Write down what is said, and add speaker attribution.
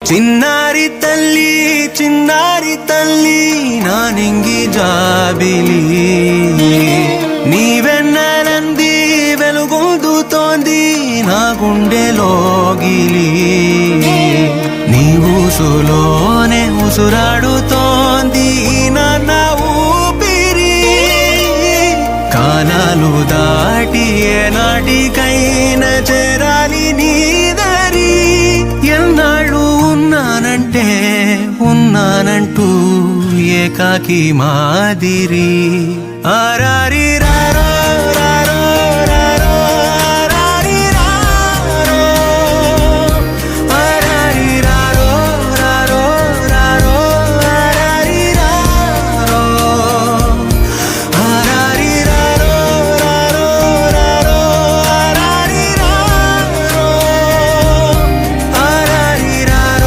Speaker 1: చిన్నారి తల్లి చిన్నారి తల్లి నా నింగి జాబిలి నీవెన్నెలంది వెలుగొందుతోంది నా గుండెలోగిలి నీ ఊసులోనే ఉసురాడుతోంది నా ఊపిరి కాలాలు దాటి ఏనాటికైనా చేరాలి నీ దరి ఎన్నాళ్ళు ఉన్నానంటూ ఏకాకి మాదిరి ఆరారి రా